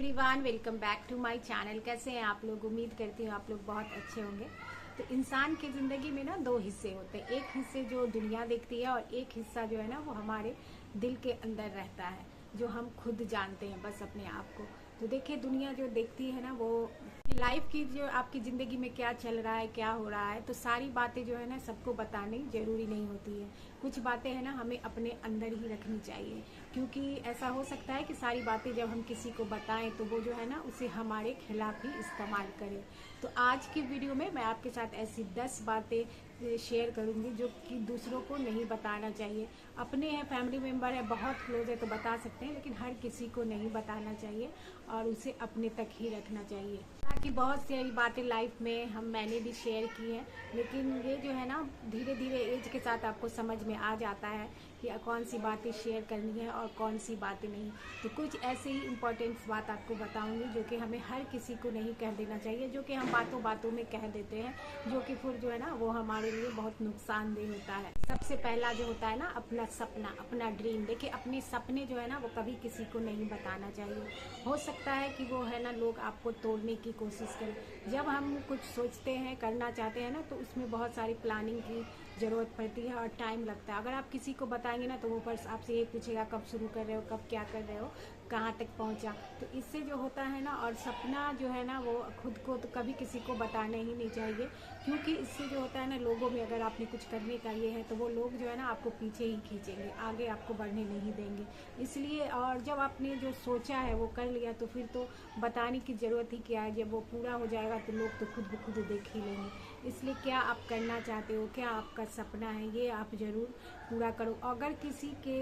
Everyone, welcome back to my channel. कैसे हैं आप लोग? उम्मीद करती हूँ आप लोग बहुत अच्छे होंगे। तो इंसान की ज़िंदगी में ना दो हिस्से होते हैं। एक हिस्से जो दुनिया देखती है और एक हिस्सा जो है ना वो हमारे दिल के अंदर रहता है, जो हम खुद जानते हैं बस अपने आप को। तो देखिए, दुनिया जो देखती है ना वो लाइफ की, जो आपकी ज़िंदगी में क्या चल रहा है, क्या हो रहा है, तो सारी बातें जो है ना सबको बतानी ज़रूरी नहीं होती है। कुछ बातें हैं ना हमें अपने अंदर ही रखनी चाहिए, क्योंकि ऐसा हो सकता है कि सारी बातें जब हम किसी को बताएं तो वो जो है ना उसे हमारे खिलाफ ही इस्तेमाल करे। तो आज की वीडियो में मैं आपके साथ ऐसी 10 बातें शेयर करूंगी जो कि दूसरों को नहीं बताना चाहिए। अपने हैं, फैमिली मेम्बर है, बहुत क्लोज है तो बता सकते हैं, लेकिन हर किसी को नहीं बताना चाहिए और उसे अपने तक ही रखना चाहिए। कि बहुत सारी बातें लाइफ में मैंने भी शेयर की हैं, लेकिन ये जो है ना धीरे धीरे एज के साथ आपको समझ में आ जाता है कि कौन सी बातें शेयर करनी है और कौन सी बातें नहीं। तो कुछ ऐसे ही इम्पोर्टेंट बात आपको बताऊंगी जो कि हमें हर किसी को नहीं कह देना चाहिए, जो कि हम बातों बातों में कह देते हैं, जो कि फिर जो है ना वो हमारे लिए बहुत नुकसानदेह होता है। सबसे पहला जो होता है ना अपना सपना, अपना ड्रीम। देखिए, अपने सपने जो है ना वो कभी किसी को नहीं बताना चाहिए। हो सकता है कि वो है ना लोग आपको तोड़ने की कोशिश करें। जब हम कुछ सोचते हैं, करना चाहते हैं ना, तो उसमें बहुत सारी प्लानिंग की ज़रूरत पड़ती है और टाइम लगता है। अगर आप किसी को बताएंगे ना तो वो बस आपसे ये पूछेगा कब शुरू कर रहे हो, कब क्या कर रहे हो, कहाँ तक पहुँचा। तो इससे जो होता है ना, और सपना जो है ना वो खुद को तो कभी किसी को बताना ही नहीं चाहिए, क्योंकि इससे जो होता है ना लोगों में, अगर आपने कुछ करने का ये है तो वो लोग जो है ना आपको पीछे ही खींचेंगे, आगे आपको बढ़ने नहीं देंगे। इसलिए, और जब आपने जो सोचा है वो कर लिया तो फिर तो बताने की ज़रूरत ही क्या है। जब वो पूरा हो जाएगा तो लोग तो खुद ब खुद देख ही लेंगे। इसलिए क्या आप करना चाहते हो, क्या आपका सपना है, ये आप ज़रूर पूरा करो। अगर किसी के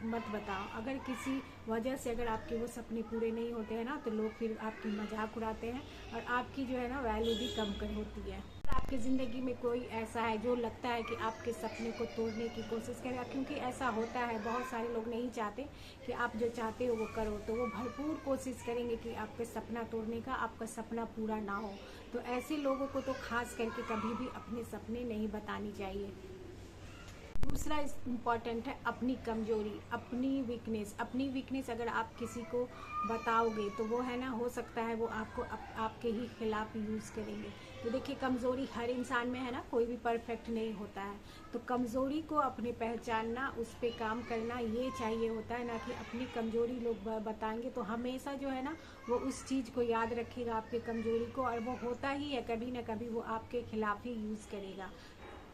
मत बताओ, अगर किसी वजह से अगर आपके वो सपने पूरे नहीं होते हैं ना तो लोग फिर आपकी मजाक उड़ाते हैं और आपकी जो है ना वैल्यू भी कम कर होती है। आपकी ज़िंदगी में कोई ऐसा है जो लगता है कि आपके सपने को तोड़ने की कोशिश करेगा, क्योंकि ऐसा होता है, बहुत सारे लोग नहीं चाहते कि आप जो चाहते हो वो करो, तो वो भरपूर कोशिश करेंगे कि आपके सपना तोड़ने का, आपका सपना पूरा ना हो। तो ऐसे लोगों को तो खास करके कभी भी अपने सपने नहीं बतानी चाहिए। दूसरा इम्पॉर्टेंट है अपनी कमजोरी, अपनी वीकनेस। अपनी वीकनेस अगर आप किसी को बताओगे तो वो है ना, हो सकता है वो आपको आपके ही खिलाफ यूज़ करेंगे। तो देखिए, कमजोरी हर इंसान में है ना, कोई भी परफेक्ट नहीं होता है। तो कमजोरी को अपने पहचानना, उस पर काम करना, ये चाहिए होता है ना कि अपनी कमजोरी लोग बताएंगे तो हमेशा जो है ना वो उस चीज़ को याद रखेगा, आपकी कमजोरी को, और वो होता ही है कभी ना कभी वो आपके खिलाफ ही यूज़ करेगा।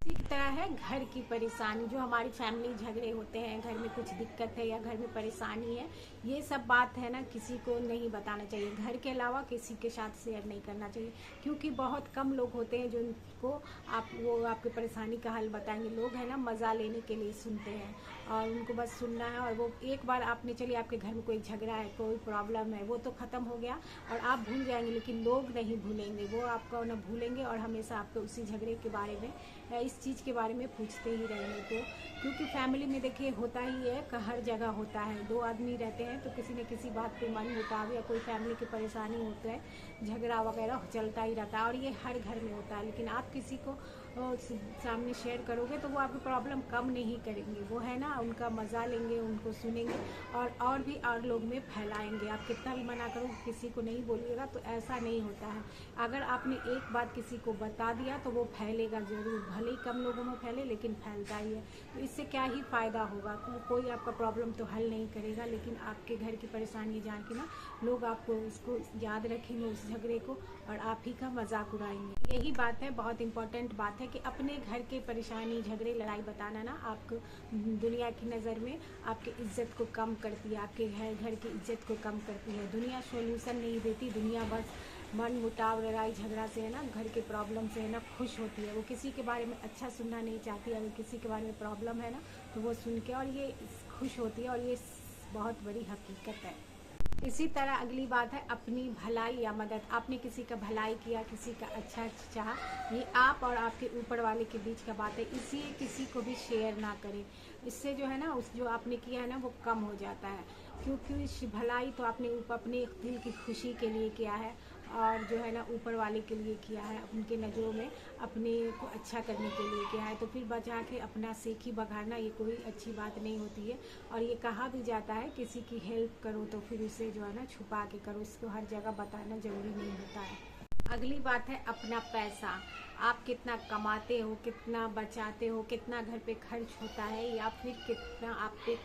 इसी तरह है घर की परेशानी, जो हमारी फैमिली झगड़े होते हैं, घर में कुछ दिक्कत है या घर में परेशानी है, ये सब बात है ना किसी को नहीं बताना चाहिए। घर के अलावा किसी के साथ शेयर नहीं करना चाहिए, क्योंकि बहुत कम लोग होते हैं जो उनको वो आपकी परेशानी का हल बताएंगे। लोग है ना मज़ा लेने के लिए सुनते हैं और उनको बस सुनना है, और वो एक बार आपने, चलिए आपके घर में कोई झगड़ा है, कोई प्रॉब्लम है, वो तो ख़त्म हो गया और आप भूल जाएंगे, लेकिन लोग नहीं भूलेंगे। वो आपको ना भूलेंगे और हमेशा आपको उसी झगड़े के बारे में, इस चीज़ के बारे में पूछते ही रहेंगे। तो क्योंकि फैमिली में देखिए होता ही है कि हर जगह होता है, दो आदमी रहते हैं तो किसी न किसी बात पे मन मुटाव या कोई फैमिली की परेशानी होता है, झगड़ा वगैरह चलता ही रहता है, और ये हर घर में होता है। लेकिन आप किसी को सामने शेयर करोगे तो वो आपकी प्रॉब्लम कम नहीं करेंगे, वो है ना उनका मज़ा लेंगे, उनको सुनेंगे और भी और लोग में फैलाएंगे। आप कितना भी मना करो किसी को नहीं बोलिएगा तो ऐसा नहीं होता है। अगर आपने एक बात किसी को बता दिया तो वो फैलेगा ज़रूर, भले ही कम लोगों में फैले लेकिन फैलता ही है। तो इससे क्या ही फ़ायदा होगा, कोई आपका प्रॉब्लम तो हल नहीं करेगा, लेकिन आपके घर की परेशानी जान के ना लोग आपको उसको याद रखेंगे, उस झगड़े को, और आप ही का मजाक उड़ाएंगे। यही बात है, बहुत इंपॉर्टेंट बात है कि अपने घर के परेशानी, झगड़े, लड़ाई बताना ना आपको दुनिया की नज़र में आपकी इज्जत को कम करती है, आपके घर की इज्जत को कम करती है। दुनिया सोल्यूशन नहीं देती, दुनिया बस मन मुटाव, लड़ाई झगड़ा से है ना, घर के प्रॉब्लम से है ना खुश होती है। वो किसी के बारे में अच्छा सुनना नहीं चाहती। अगर किसी के बारे में प्रॉब्लम है ना तो वो सुन के और ये खुश होती है, और ये बहुत बड़ी हकीकत है। इसी तरह अगली बात है अपनी भलाई या मदद। आपने किसी का भलाई किया, किसी का अच्छा चाहा, ये आप और आपके ऊपर वाले के बीच का बात है, इसी किसी को भी शेयर ना करें। इससे जो है ना उस जो आपने किया है ना वो कम हो जाता है। क्योंकि इस भलाई तो आपने अपने दिल की खुशी के लिए किया है और जो है ना ऊपर वाले के लिए किया है, उनके नज़रों में अपने को अच्छा करने के लिए किया है। तो फिर बचा के अपना सेखी बघारना ये कोई अच्छी बात नहीं होती है। और ये कहा भी जाता है किसी की हेल्प करो तो फिर उसे जो है ना छुपा के करो, इसको हर जगह बताना ज़रूरी नहीं होता है। अगली बात है अपना पैसा। आप कितना कमाते हो, कितना बचाते हो, कितना घर पे खर्च होता है या फिर कितना आप पे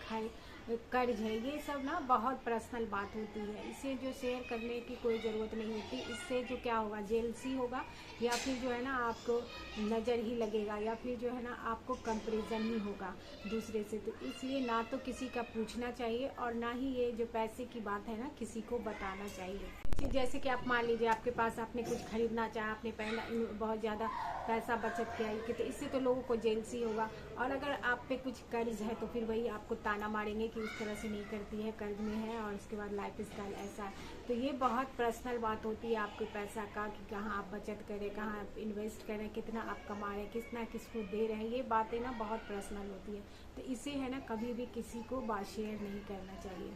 कर्ज है, ये सब ना बहुत पर्सनल बात होती है। इसे जो शेयर करने की कोई ज़रूरत नहीं होती। इससे जो क्या होगा, जेलसी होगा या फिर जो है ना आपको नज़र ही लगेगा या फिर जो है ना आपको कंपैरिजन ही होगा दूसरे से। तो इसलिए ना तो किसी का पूछना चाहिए और ना ही ये जो पैसे की बात है ना किसी को बताना चाहिए। जैसे कि आप मान लीजिए आपके पास आपने कुछ खरीदना चाहा, आपने पहला बहुत ज़्यादा पैसा बचत किया कि तो इससे तो लोगों को जेलसी होगा। और अगर आप पे कुछ कर्ज है तो फिर वही आपको ताना मारेंगे कि उस तरह से नहीं करती है, कर्ज में है और उसके बाद लाइफ स्टाइल ऐसा है। तो ये बहुत पर्सनल बात होती है आपके पैसा का कि कहाँ आप बचत करें, कहाँ आप इन्वेस्ट करें, कितना आप कमा रहे हैं, कितना किसको दे रहे हैं। ये बातें ना बहुत पर्सनल होती है। तो इसे है ना कभी भी किसी को बात शेयर नहीं करना चाहिए।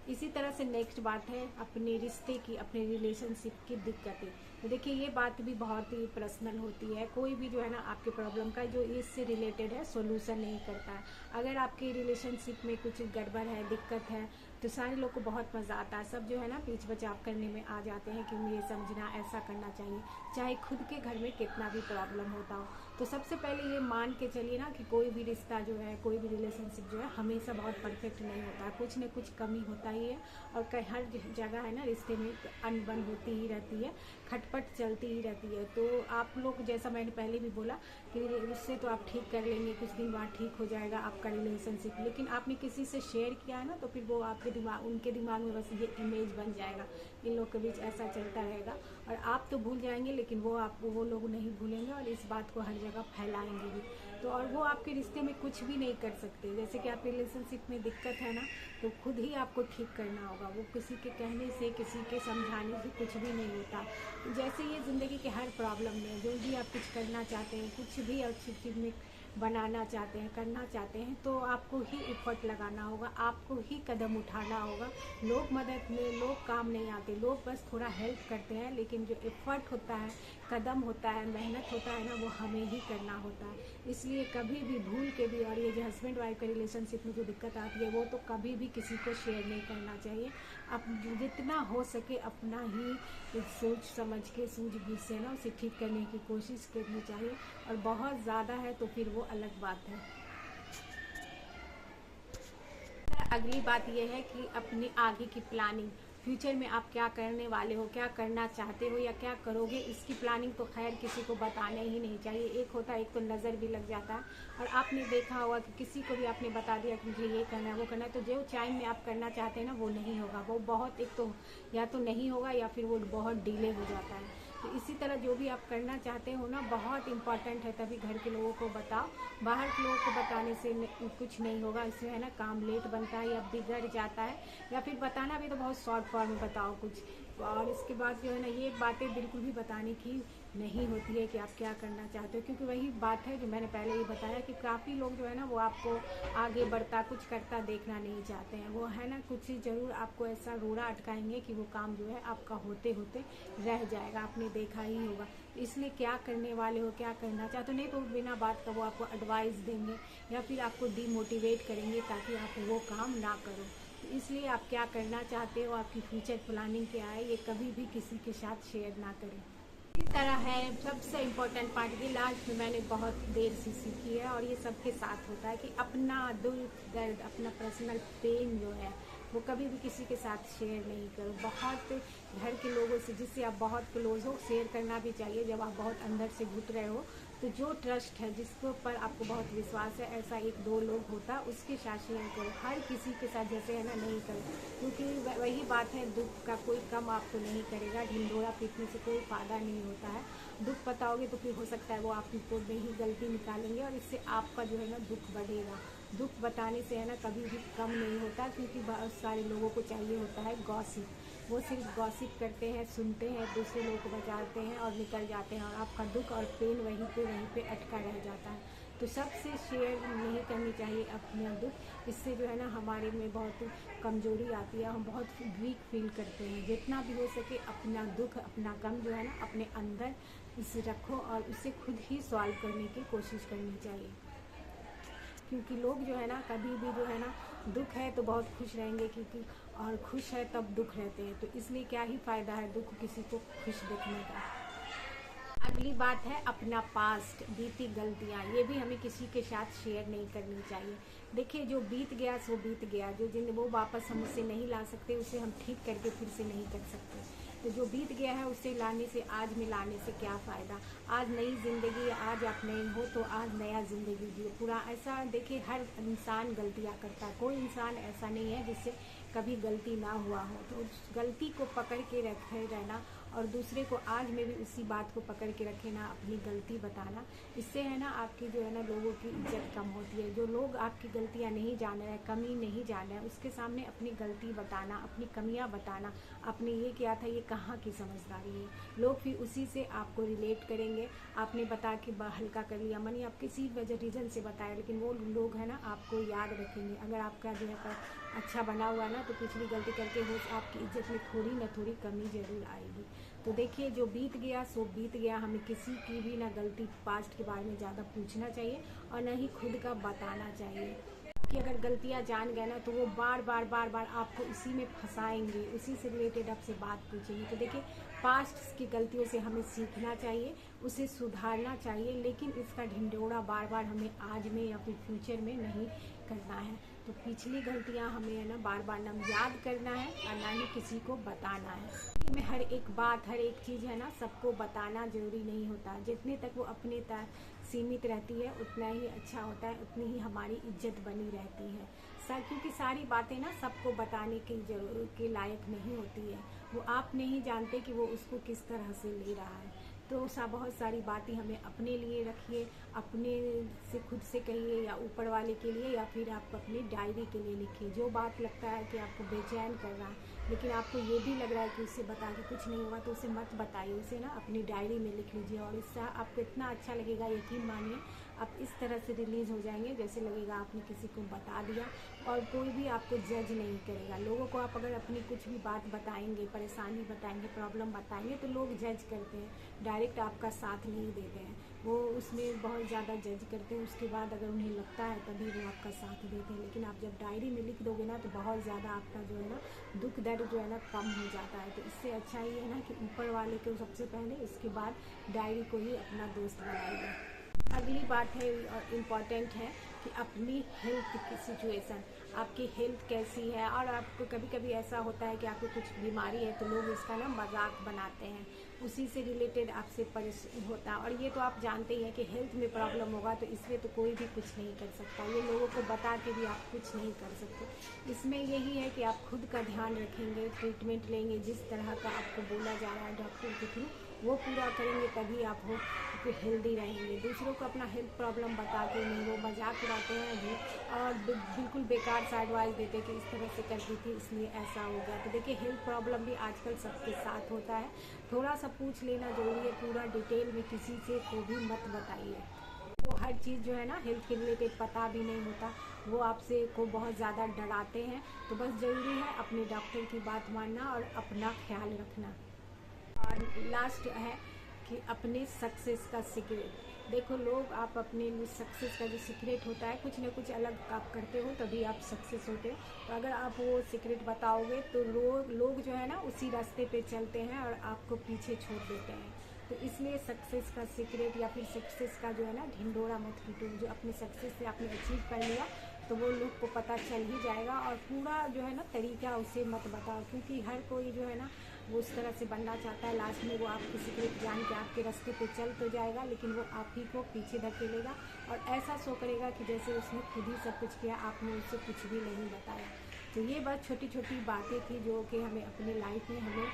इसी तरह से नेक्स्ट बात है अपने रिश्ते की, अपने रिलेशनशिप की दिक्कतें। तो देखिए ये बात भी बहुत ही पर्सनल होती है। कोई भी जो है ना आपके प्रॉब्लम का जो इससे रिलेटेड है सोल्यूशन नहीं करता है। अगर आपके रिलेशनशिप में कुछ गड़बड़ है, दिक्कत है, तो सारे लोग को बहुत मज़ा आता है। सब जो है ना बीच बचाव करने में आ जाते हैं कि मुझे समझना, ऐसा करना चाहिए, चाहे खुद के घर में कितना भी प्रॉब्लम होता हो। तो सबसे पहले ये मान के चलिए ना कि कोई भी रिश्ता जो है, कोई भी रिलेशनशिप जो है हमेशा बहुत परफेक्ट नहीं होता है, कुछ न कुछ कमी होता ही है। और हर जगह है ना रिश्ते में अनबन होती ही रहती है, खटपट चलती ही रहती है। तो आप लोग, जैसा मैंने पहले भी बोला कि उससे तो आप ठीक कर लेंगे, कुछ दिन बाद ठीक हो जाएगा आपका रिलेशनशिप। लेकिन आपने किसी से शेयर किया है ना तो फिर वो आपके दिमाग, उनके दिमाग में बस ये इमेज बन जाएगा, इन लोग के बीच ऐसा चलता रहेगा। और आप तो भूल जाएंगे लेकिन वो लोग नहीं भूलेंगे और इस बात को हर जगह फैलाएंगे भी। तो और वो आपके रिश्ते में कुछ भी नहीं कर सकते। जैसे कि आपके रिलेशनशिप में दिक्कत है ना तो खुद ही आपको ठीक करना होगा। वो किसी के कहने से, किसी के समझाने से कुछ भी नहीं होता। जैसे ये ज़िंदगी के हर प्रॉब्लम में जो भी आप कुछ करना चाहते हैं, कुछ भी अच्छी चीज़ में बनाना चाहते हैं, करना चाहते हैं, तो आपको ही एफर्ट लगाना होगा, आपको ही कदम उठाना होगा। लोग मदद में, लोग काम नहीं आते, लोग बस थोड़ा हेल्प करते हैं, लेकिन जो एफर्ट होता है, कदम होता है, मेहनत होता है ना, वो हमें ही करना होता है। इसलिए कभी भी भूल के भी, और ये जो हस्बैंड वाइफ के रिलेशनशिप में जो दिक्कत आती है वो तो कभी भी किसी को शेयर नहीं करना चाहिए। अब जितना हो सके अपना ही सोच समझ के, सूझबूझ से ना उसे ठीक करने की कोशिश करनी चाहिए। और बहुत ज़्यादा है तो फिर वो अलग बात है। अगली बात यह है कि अपनी आगे की प्लानिंग, फ्यूचर में आप क्या करने वाले हो, क्या करना चाहते हो या क्या करोगे, इसकी प्लानिंग तो खैर किसी को बताना ही नहीं चाहिए। एक होता है, एक तो नज़र भी लग जाता है। और आपने देखा होगा कि किसी को भी आपने बता दिया कि मुझे ये करना है, वो करना है, तो जो टाइम में आप करना चाहते हैं ना वो नहीं होगा। वो बहुत, एक तो या तो नहीं होगा या फिर वो बहुत डिले हो जाता है। तो इसी तरह जो भी आप करना चाहते हो ना बहुत इंपॉर्टेंट है, तभी घर के लोगों को बताओ। बाहर के लोगों को बताने से कुछ नहीं होगा। इसमें है ना काम लेट बनता है या बिगड़ जाता है, या फिर बताना भी तो बहुत शॉर्ट फॉर्म में बताओ कुछ। और इसके बाद जो है ना ये बातें बिल्कुल भी बताने की नहीं होती है कि आप क्या करना चाहते हो, क्योंकि वही बात है जो मैंने पहले ही बताया कि काफ़ी लोग जो है ना वो आपको आगे बढ़ता, कुछ करता देखना नहीं चाहते हैं। वो है ना कुछ ही ज़रूर आपको ऐसा रोड़ा अटकाएंगे कि वो काम जो है आपका होते होते रह जाएगा। आपने देखा ही होगा। इसलिए क्या करने वाले हो, क्या करना चाहते हो, नहीं तो बिना बात का वो आपको एडवाइस देंगे या फिर आपको डीमोटिवेट करेंगे ताकि आप वो काम ना करो। तो इसलिए आप क्या करना चाहते हो, आपकी फ्यूचर प्लानिंग क्या है, ये कभी भी किसी के साथ शेयर ना करें। इस तरह है सबसे इम्पोर्टेंट पार्ट की लास्ट में मैंने बहुत देर से सीखी है और ये सबके साथ होता है कि अपना दुख दर्द, अपना पर्सनल पेन जो है वो कभी भी किसी के साथ शेयर नहीं करो। बहुत घर के लोगों से, जिससे आप बहुत क्लोज हो, शेयर करना भी चाहिए। जब आप बहुत अंदर से घुट रहे हो तो जो ट्रस्ट है, जिसके ऊपर आपको बहुत विश्वास है, ऐसा एक दो लोग होता है, उसके साथ शेयर करो। हर किसी के साथ जैसे है ना नहीं करो, क्योंकि वही बात है, दुख का कोई कम आपको नहीं करेगा। ढिंढोरा पीटने से कोई फ़ायदा नहीं होता है। दुख बताओगे तो फिर हो सकता है वो आपको में ही गलती निकालेंगे और इससे आपका जो है ना दुख बढ़ेगा। दुख बताने से है ना कभी भी कम नहीं होता, क्योंकि बहुत सारे लोगों को चाहिए होता है गॉसिप। वो सिर्फ गॉसिप करते हैं, सुनते हैं, दूसरे लोगों को बचाते हैं और निकल जाते हैं और आपका दुख और पेन वहीं पे अटका रह जाता है। तो सबसे शेयर नहीं करनी चाहिए अपना दुख। इससे जो है ना हमारे में बहुत कमजोरी आती है, हम बहुत वीक फील करते हैं। जितना भी हो सके अपना दुख, अपना गम जो है ना अपने अंदर इसे रखो और उसे खुद ही सॉल्व करने की कोशिश करनी चाहिए। क्योंकि लोग जो है ना कभी भी जो है ना दुख है तो बहुत खुश रहेंगे, क्योंकि और खुश है तब दुख रहते हैं। तो इसलिए क्या ही फ़ायदा है दुख किसी को खुश देखने का। अगली बात है अपना पास्ट, बीती गलतियाँ, ये भी हमें किसी के साथ शेयर नहीं करनी चाहिए। देखिए जो बीत गया सो बीत गया, जो जिन वो वापस हम उसे नहीं ला सकते, उसे हम ठीक करके फिर से नहीं कर सकते। तो जो बीत गया है उसे लाने से, आज में लाने से क्या फ़ायदा। आज नई ज़िंदगी, आज आप नए हो तो आज नया ज़िंदगी जियो पूरा। ऐसा देखिए हर इंसान गलतियाँ करता है, कोई इंसान ऐसा नहीं है जिससे कभी गलती ना हुआ हो। तो उस गलती को पकड़ के रखे रहना और दूसरे को आज में भी उसी बात को पकड़ के रखे ना, अपनी गलती बताना। इससे है ना आपकी जो है ना लोगों की इज्जत कम होती है। जो लोग आपकी गलतियाँ नहीं जान रहे हैं, कमी नहीं जान रहे हैं, उसके सामने अपनी गलती बताना, अपनी कमियाँ बताना, आपने ये किया था, ये कहाँ की समझदारी है। लोग फिर उसी से आपको रिलेट करेंगे। आपने बता के हल्का कर लिया मन, आप किसी वजह रीज़न से बताया, लेकिन वो लोग है ना आपको याद रखेंगे। अगर आपका जो है अच्छा बना हुआ ना तो पिछली गलती करके हो आपकी इज्जत में थोड़ी ना थोड़ी कमी ज़रूर आएगी। तो देखिए जो बीत गया सो बीत गया, हमें किसी की भी ना गलती पास्ट के बारे में ज़्यादा पूछना चाहिए और ना ही खुद का बताना चाहिए। कि अगर गलतियां जान गए ना तो वो बार बार आपको उसी में फंसाएंगे, उसी से रिलेटेड आपसे बात पूछेंगे। तो देखिए पास्ट की गलतियों से हमें सीखना चाहिए, उसे सुधारना चाहिए, लेकिन इसका ढिंढोरा बार बार हमें आज में या फिर फ्यूचर में नहीं करना है। तो पिछली गलतियां हमें है ना बार बार ना याद करना है और ना ही किसी को बताना है। में हर एक बात, हर एक चीज़ है ना सबको बताना जरूरी नहीं होता। जितने तक वो अपने तक सीमित रहती है उतना ही अच्छा होता है, उतनी ही हमारी इज्जत बनी रहती है। क्योंकि सारी बातें ना सबको बताने की के लायक नहीं होती है। वो आप नहीं जानते कि वो उसको किस तरह से ले रहा है। तो बहुत सारी बातें हमें अपने लिए रखिए, अपने से खुद से कहिए या ऊपर वाले के लिए, या फिर आप अपनी डायरी के लिए लिखिए। जो बात लगता है कि आपको बेचैन कर रहा है लेकिन आपको ये भी लग रहा है कि उससे बता के कुछ नहीं होगा, तो उसे मत बताइए, उसे ना अपनी डायरी में लिख लीजिए। और इससे आपको इतना अच्छा लगेगा, यकीन मानिए आप इस तरह से रिलीज़ हो जाएंगे जैसे लगेगा आपने किसी को बता दिया और कोई भी आपको जज नहीं करेगा। लोगों को आप अगर अपनी कुछ भी बात बताएंगे, परेशानी बताएंगे, प्रॉब्लम बताएंगे तो लोग जज करते हैं, डायरेक्ट आपका साथ नहीं देते हैं। वो उसमें बहुत ज़्यादा जज करते हैं, उसके बाद अगर उन्हें लगता है तभी वो आपका साथ देते हैं। लेकिन आप जब डायरी में लिख दोगे ना तो बहुत ज़्यादा आपका जो है ना दुख दर्द जो है ना कम हो जाता है। तो इससे अच्छा ये है ना कि ऊपर वाले को सबसे पहले, उसके बाद डायरी को ही अपना दोस्त बनाइए। अगली बात है और इम्पॉर्टेंट है कि अपनी हेल्थ की सिचुएशन, आपकी हेल्थ कैसी है। और आपको कभी कभी ऐसा होता है कि आपको कुछ बीमारी है तो लोग इसका ना मजाक बनाते हैं, उसी से रिलेटेड आपसे परेशान होता है। और ये तो आप जानते ही हैं कि हेल्थ में प्रॉब्लम होगा तो इसमें तो कोई भी कुछ नहीं कर सकता, ये लोगों को बता के भी आप कुछ नहीं कर सकते। इसमें यही है कि आप खुद का ध्यान रखेंगे, ट्रीटमेंट लेंगे, जिस तरह का आपको बोला जा रहा है डॉक्टर के थ्रू वो पूरा करेंगे, तभी आप हो हेल्दी रहेंगे। दूसरों को अपना हेल्थ प्रॉब्लम बता के नहीं, वो मजाक उड़ाते हैं अभी और बिल्कुल बेकार सा एडवाइस देते हैं कि इस तरह से करती थी इसलिए ऐसा हो गया। तो देखिए हेल्थ प्रॉब्लम भी आजकल सबके साथ होता है, थोड़ा सा पूछ लेना जरूरी है। पूरा डिटेल में किसी से को भी मत बताइए। वो हर चीज़ जो है ना हेल्थ के रिलेटेड पता भी नहीं होता, वो आपसे को बहुत ज़्यादा डराते हैं। तो बस ज़रूरी है अपने डॉक्टर की बात मानना और अपना ख्याल रखना। और लास्ट है कि अपने सक्सेस का सीक्रेट, देखो लोग आप अपने सक्सेस का जो सीक्रेट होता है कुछ ना कुछ अलग आप करते हो तभी आप सक्सेस होते हो। तो अगर आप वो सीक्रेट बताओगे तो लोग जो है ना उसी रास्ते पे चलते हैं और आपको पीछे छोड़ देते हैं। तो इसलिए सक्सेस का सीक्रेट या फिर सक्सेस का जो है ना ढिंडोरा मत पीटो। जो अपने सक्सेस से आपने अचीव कर लिया तो वो लोग को पता चल ही जाएगा। और पूरा जो है ना तरीका उसे मत बताओ, क्योंकि हर कोई जो है ना वो उस तरह से बनना चाहता है। लास्ट में वो आपकी सीक्रेट जान के आपके रास्ते पे चल तो जाएगा लेकिन वो आप ही को पीछे धकेलेगा और ऐसा शो करेगा कि जैसे उसने खुद ही सब कुछ किया, आपने उससे कुछ भी नहीं बताया। तो ये बस छोटी छोटी बातें थी जो कि हमें अपने लाइफ में हमें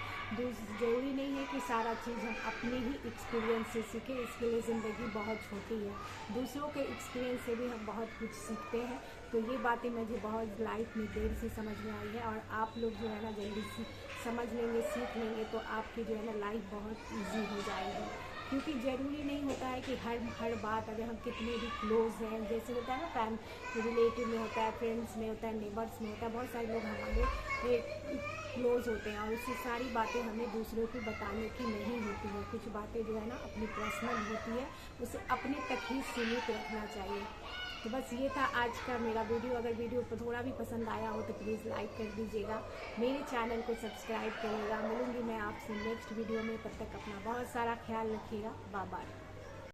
ज़रूरी नहीं है कि सारा चीज़ हम अपने ही एक्सपीरियंस से सीखें, इसके लिए ज़िंदगी बहुत छोटी है। दूसरों के एक्सपीरियंस से भी हम बहुत कुछ सीखते हैं। तो ये बातें मुझे बहुत लाइफ में देर से समझ में आई है और आप लोग जो है ना जल्दी से समझ लेंगे, सीख लेंगे तो आपकी जो है ना लाइफ बहुत ईजी हो जाएगी। क्योंकि ज़रूरी नहीं होता है कि हर बात अगर हम कितने भी क्लोज हैं, जैसे होता है ना रिलेटिव में होता है, फ्रेंड्स में होता है, नेबर्स में होता है, बहुत सारे लोग हमारे क्लोज होते हैं और उससे सारी बातें हमें दूसरों को बताने की नहीं होती है। कुछ बातें जो है ना अपनी पर्सनल होती है, उसे अपने तक ही सीमित रखना चाहिए। तो बस ये था आज का मेरा वीडियो। अगर वीडियो पर थोड़ा भी पसंद आया हो तो प्लीज़ लाइक कर दीजिएगा, मेरे चैनल को सब्सक्राइब करिएगा। मिलूंगी मैं आपसे नेक्स्ट वीडियो में, तब तक अपना बहुत सारा ख्याल रखिएगा। Bye bye.